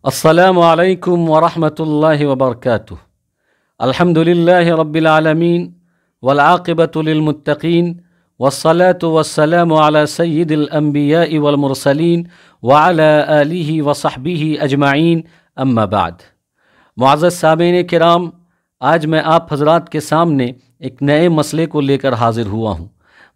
السلام علیکم ورحمۃ اللہ وبرکاتہ۔ الحمد للہ رب العالمین والعاقبۃ للمتقین والصلاة والسلام علی سید الانبیاء والمرسلین وعلی آلہ وصحبہ اجمعین، اما بعد۔ معزز سامعین کرام، آج میں آپ حضرات کے سامنے ایک نئے مسئلے کو لے کر حاضر ہوا ہوں۔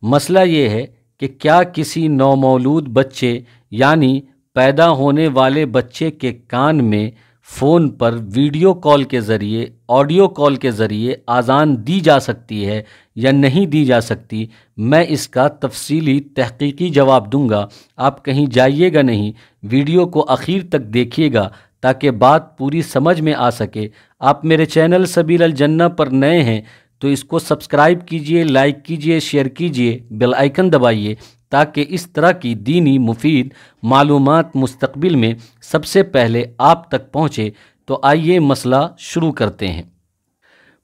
مسئلہ یہ ہے کہ کیا کسی نومولود بچے یعنی پیدا ہونے والے بچے کے کان میں فون پر ویڈیو کال کے ذریعے، آڈیو کال کے ذریعے اذان دی جا سکتی ہے یا نہیں دی جا سکتی؟ میں اس کا تفصیلی تحقیقی جواب دوں گا۔ آپ کہیں جائیے گا نہیں، ویڈیو کو آخر تک دیکھیے گا تاکہ بات پوری سمجھ میں آ سکے۔ آپ میرے چینل سبیل الجنہ پر نئے ہیں تو اس کو سبسکرائب کیجئے، لائک کیجئے، شیئر کیجئے، بیل آئیکن دبائیے تاکہ اس طرح کی دینی مفید معلومات مستقبل میں سب سے پہلے آپ تک پہنچے۔ تو آئیے مسئلہ شروع کرتے ہیں۔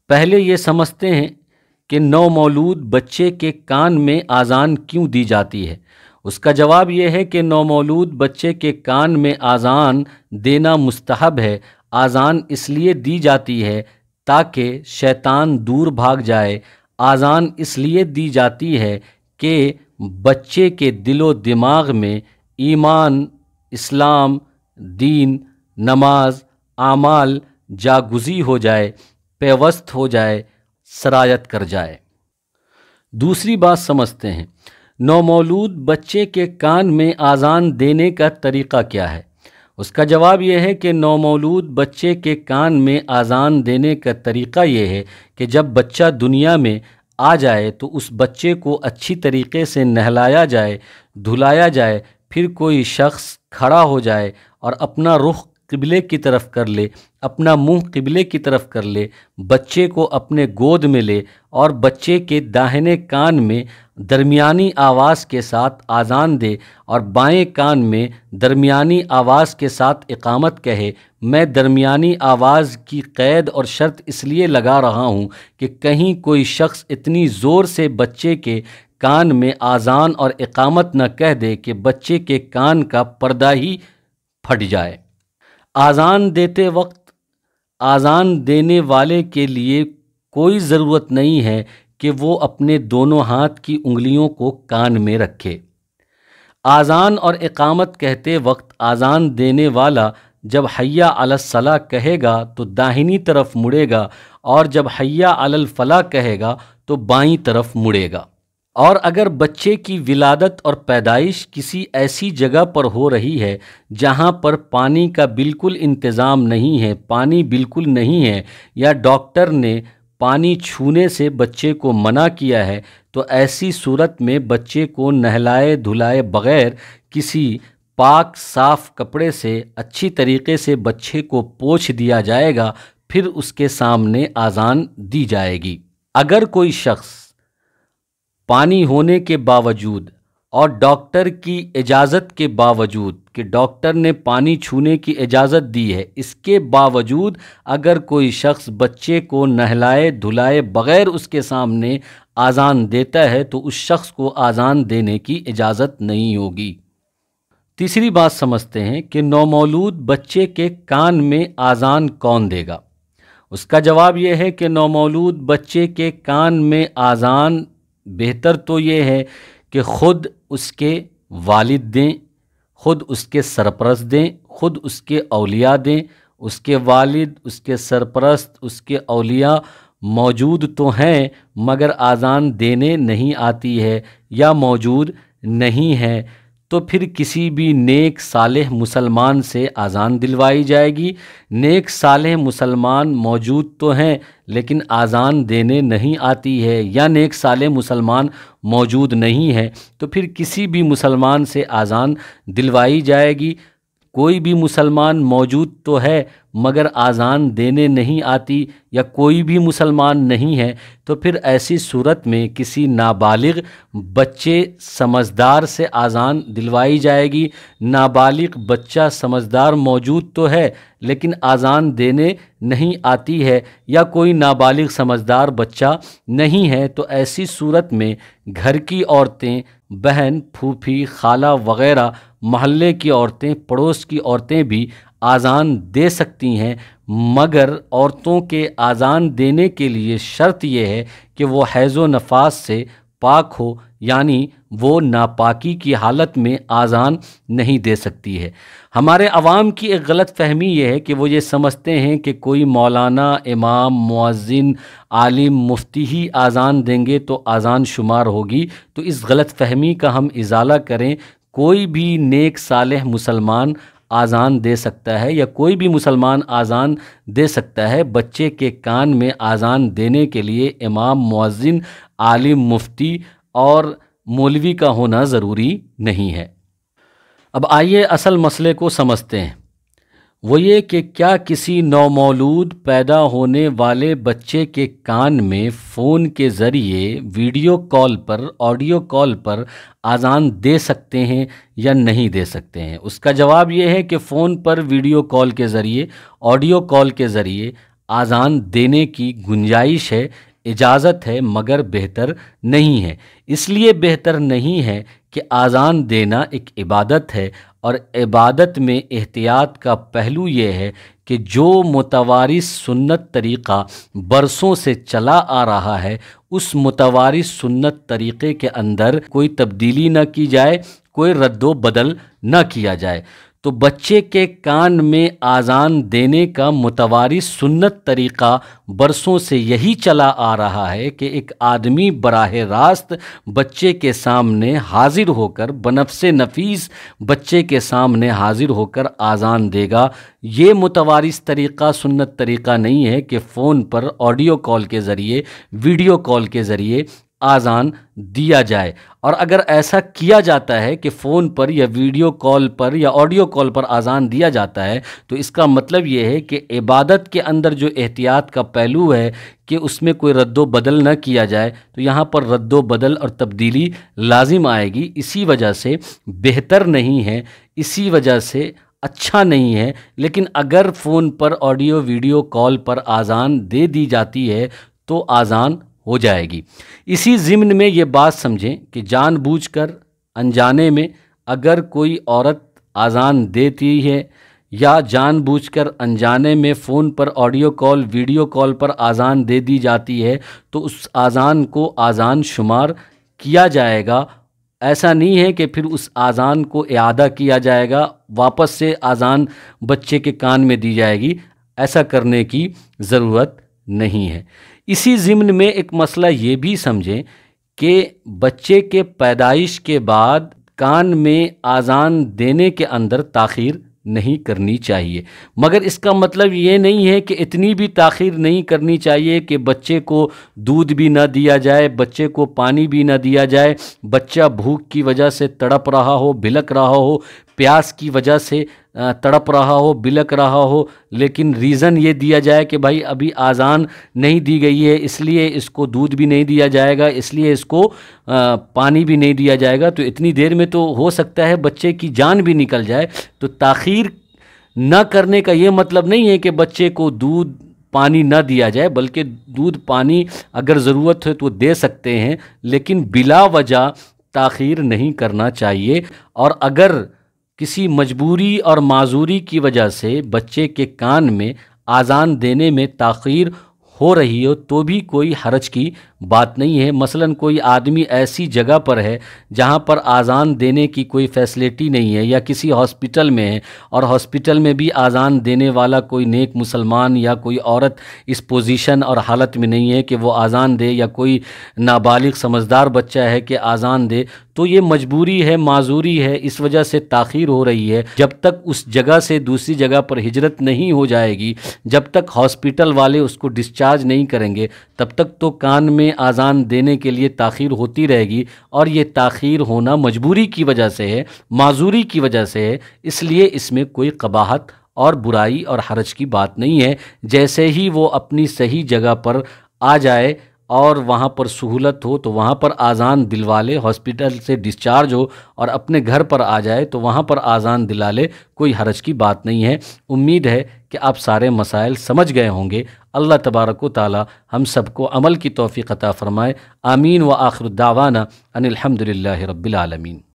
پہلے یہ سمجھتے ہیں کہ نومولود بچے کے کان میں اذان کیوں دی جاتی ہے۔ اس کا جواب یہ ہے کہ نومولود بچے کے کان میں اذان دینا مستحب ہے۔ اذان اس لیے دی جاتی ہے تاکہ شیطان دور بھاگ جائے۔ اذان اس لیے دی جاتی ہے کہ بچے کے دل و دماغ میں ایمان، اسلام، دین، نماز، اعمال جاگزی ہو جائے، پیوست ہو جائے، سرایت کر جائے۔ دوسری بات سمجھتے ہیں، نومولود بچے کے کان میں اذان دینے کا طریقہ کیا ہے۔ اس کا جواب یہ ہے کہ نومولود بچے کے کان میں اذان دینے کا طریقہ یہ ہے کہ جب بچہ دنیا میں آ جائے تو اس بچے کو اچھی طریقے سے نہلایا جائے، دھلایا جائے، پھر کوئی شخص کھڑا ہو جائے اور اپنا رخ قبلے کی طرف کر لے، اپنا منہ قبلے کی طرف کر لے، بچے کو اپنے گود میں لے اور بچے کے داہنے کان میں درمیانی آواز کے ساتھ اذان دے اور بائیں کان میں درمیانی آواز کے ساتھ اقامت کہے۔ میں درمیانی آواز کی قید اور شرط اس لیے لگا رہا ہوں کہ کہیں کوئی شخص اتنی زور سے بچے کے کان میں اذان اور اقامت نہ کہہ دے کہ بچے کے کان کا پردہ ہی پھٹ جائے۔ اذان دیتے وقت اذان دینے والے کے لیے کوئی ضرورت نہیں ہے کہ وہ اپنے دونوں ہاتھ کی انگلیوں کو کان میں رکھے۔ اذان اور اقامت کہتے وقت اذان دینے والا جب حی علی الصلاۃ کہے گا تو داہنی طرف مڑے گا اور جب حی علی الفلاح کہے گا تو بائیں طرف مڑے گا۔ اور اگر بچے کی ولادت اور پیدائش کسی ایسی جگہ پر ہو رہی ہے جہاں پر پانی کا بالکل انتظام نہیں ہے، پانی بالکل نہیں ہے، یا ڈاکٹر نے پانی چھونے سے بچے کو منع کیا ہے، تو ایسی صورت میں بچے کو نہلائے دھلائے بغیر کسی پاک صاف کپڑے سے اچھی طریقے سے بچے کو پوچھ دیا جائے گا، پھر اس کے سامنے اذان دی جائے گی۔ اگر کوئی شخص پانی ہونے کے باوجود اور ڈاکٹر کی اجازت کے باوجود کہ ڈاکٹر نے پانی چھونے کی اجازت دی ہے، اس کے باوجود اگر کوئی شخص بچے کو نہلائے دھلائے بغیر اس کے سامنے اذان دیتا ہے تو اس شخص کو اذان دینے کی اجازت نہیں ہوگی۔ تیسری بات سمجھتے ہیں کہ نومولود بچے کے کان میں اذان کون دے گا۔ اس کا جواب یہ ہے کہ نومولود بچے کے کان میں اذان بہتر تو یہ ہے کہ خود اس کے والد دیں، خود اس کے سرپرست دیں، خود اس کے اولیاء دیں۔ اس کے والد، اس کے سرپرست، اس کے اولیاء موجود تو ہیں مگر اذان دینے نہیں آتی ہے یا موجود نہیں ہے، تو پھر کسی بھی نیک صالح مسلمان سے اذان دلوائی جائے گی۔ نیک صالح مسلمان موجود تو ہیں لیکن اذان دینے نہیں آتی ہے، یا نیک صالح مسلمان موجود نہیں ہے تو پھر کسی بھی مسلمان سے اذان دلوائی جائے گی۔ کوئی بھی مسلمان موجود تو ہے مگر اذان دینے نہیں آتی یا کوئی بھی مسلمان نہیں ہے، تو پھر ایسی صورت میں کسی نابالغ بچے سمجھدار سے اذان دلوائی جائے گی۔ نابالغ بچہ سمجھدار موجود تو ہے لیکن اذان دینے نہیں آتی ہے، یا کوئی نابالغ سمجھدار بچہ نہیں ہے، تو ایسی صورت میں گھر کی عورتیں، بہن، پھوپھی، خالہ وغیرہ، محلے کی عورتیں، پڑوس کی عورتیں بھی آذان دے سکتی ہیں، مگر عورتوں کے آذان دینے کے لیے شرط یہ ہے کہ وہ حیض و نفاس سے پاک ہو، یعنی وہ ناپاکی کی حالت میں آذان نہیں دے سکتی ہے۔ ہمارے عوام کی ایک غلط فہمی یہ ہے کہ وہ یہ سمجھتے ہیں کہ کوئی مولانا، امام، مؤذن، عالم، مفتی ہی آذان دیں گے تو آذان شمار ہوگی۔ تو اس غلط فہمی کا ہم ازالہ کریں۔ کوئی بھی نیک صالح مسلمان آذان دے سکتا ہے، یا کوئی بھی مسلمان آذان دے سکتا ہے۔ بچے کے کان میں آذان دینے کے لیے امام، مؤذن، عالم، مفتی اور مولوی کا ہونا ضروری نہیں ہے۔ اب آئیے اصل مسئلے کو سمجھتے ہیں۔ وہ یہ کہ کیا کسی نومولود پیدا ہونے والے بچے کے کان میں فون کے ذریعے ویڈیو کال پر، آڈیو کال پر آذان دے سکتے ہیں یا نہیں دے سکتے ہیں؟ اس کا جواب یہ ہے کہ فون پر ویڈیو کال کے ذریعے، آڈیو کال کے ذریعے آذان دینے کی گنجائش ہے، اجازت ہے، مگر بہتر نہیں ہے۔ اس لیے بہتر نہیں ہے کہ آذان دینا ایک عبادت ہے، اور عبادت میں احتیاط کا پہلو یہ ہے کہ جو متوارث سنت طریقہ برسوں سے چلا آ رہا ہے، اس متوارث سنت طریقے کے اندر کوئی تبدیلی نہ کی جائے، کوئی رد و بدل نہ کیا جائے۔ تو بچے کے کان میں آذان دینے کا متوارث سنت طریقہ برسوں سے یہی چلا آ رہا ہے کہ ایک آدمی براہ راست بچے کے سامنے حاضر ہو کر، بنفس نفیس بچے کے سامنے حاضر ہو کر آذان دے گا۔ یہ متوارث طریقہ، سنت طریقہ نہیں ہے کہ فون پر آڈیو کال کے ذریعے، ویڈیو کال کے ذریعے آذان دیا جائے۔ اور اگر ایسا کیا جاتا ہے کہ فون پر یا ویڈیو کال پر یا آڈیو کال پر آذان دیا جاتا ہے، تو اس کا مطلب یہ ہے کہ عبادت کے اندر جو احتیاط کا پہلو ہے کہ اس میں کوئی رد و بدل نہ کیا جائے، تو یہاں پر رد و بدل اور تبدیلی لازم آئے گی۔ اسی وجہ سے بہتر نہیں ہے، اسی وجہ سے اچھا نہیں ہے۔ لیکن اگر فون پر آڈیو ویڈیو کال پر آذان دے دی جاتی ہے تو آذان ہو جائے گی۔ اسی ضمن میں یہ بات سمجھیں کہ جان بوجھ کر انجانے میں اگر کوئی عورت آذان دیتی ہے، یا جان بوجھ کر انجانے میں فون پر آڈیو کال، ویڈیو کال پر آذان دے دی جاتی ہے، تو اس آذان کو آذان شمار کیا جائے گا۔ ایسا نہیں ہے کہ پھر اس آذان کو اعادہ کیا جائے گا، واپس سے آذان بچے کے کان میں دی جائے گی۔ ایسا کرنے کی ضرورت نہیں ہے۔ اسی ضمن میں ایک مسئلہ یہ بھی سمجھیں کہ بچے کے پیدائش کے بعد کان میں آذان دینے کے اندر تاخیر نہیں کرنی چاہیے، مگر اس کا مطلب یہ نہیں ہے کہ اتنی بھی تاخیر نہیں کرنی چاہیے کہ بچے کو دودھ بھی نہ دیا جائے، بچے کو پانی بھی نہ دیا جائے، بچہ بھوک کی وجہ سے تڑپ رہا ہو، بلک رہا ہو، پیاس کی وجہ سے تڑپ رہا ہو، بلک رہا ہو، لیکن ریزن یہ دیا جائے کہ بھائی ابھی آذان نہیں دی گئی ہے، اس لیے اس کو دودھ بھی نہیں دیا جائے گا، اس لیے اس کو پانی بھی نہیں دیا جائے گا۔ تو اتنی دیر میں تو ہو سکتا ہے بچے کی جان بھی نکل جائے۔ تو تاخیر نہ کرنے کا یہ مطلب نہیں ہے کہ بچے کو دودھ پانی نہ دیا جائے، بلکہ دودھ پانی اگر ضرورت ہے تو دے سکتے ہیں، لیکن بلا وجہ تاخیر نہیں کرنا چاہیے۔ اور اگر کسی مجبوری اور معذوری کی وجہ سے بچے کے کان میں آذان دینے میں تاخیر ہو رہی ہو تو بھی کوئی حرج کی بات نہیں ہے۔ مثلاً کوئی آدمی ایسی جگہ پر ہے جہاں پر آذان دینے کی کوئی فیسلٹی نہیں ہے، یا کسی ہاسپٹل میں ہے اور ہاسپٹل میں بھی آذان دینے والا کوئی نیک مسلمان یا کوئی عورت اس پوزیشن اور حالت میں نہیں ہے کہ وہ آذان دے، یا کوئی نابالغ سمجھدار بچہ ہے کہ آذان دے، تو یہ مجبوری ہے، معذوری ہے، اس وجہ سے تاخیر ہو رہی ہے۔ جب تک اس جگہ سے دوسری جگہ پر ہجرت نہیں ہو جائے گی، جب تک ہاسپٹل والے اس کو ڈسچارج نہیں کریں گے، تب تک تو کان میں آذان دینے کے لیے تاخیر ہوتی رہے گی، اور یہ تاخیر ہونا مجبوری کی وجہ سے ہے، معذوری کی وجہ سے ہے۔ اس لیے اس میں کوئی قباحت اور برائی اور حرج کی بات نہیں ہے۔ جیسے ہی وہ اپنی صحیح جگہ پر آ جائے اور وہاں پر سہولت ہو تو وہاں پر آذان دلوا لے، ہاسپٹل سے ڈسچارج ہو اور اپنے گھر پر آ جائے تو وہاں پر آذان دلا لے، کوئی حرج کی بات نہیں ہے۔ امید ہے کہ آپ سارے مسائل سمجھ گئے ہوں گے۔ اللہ تبارک و تعالی ہم سب کو عمل کی توفیق عطا فرمائے۔ آمین۔ وآخر دعوانا ان الحمد للہ رب العالمین۔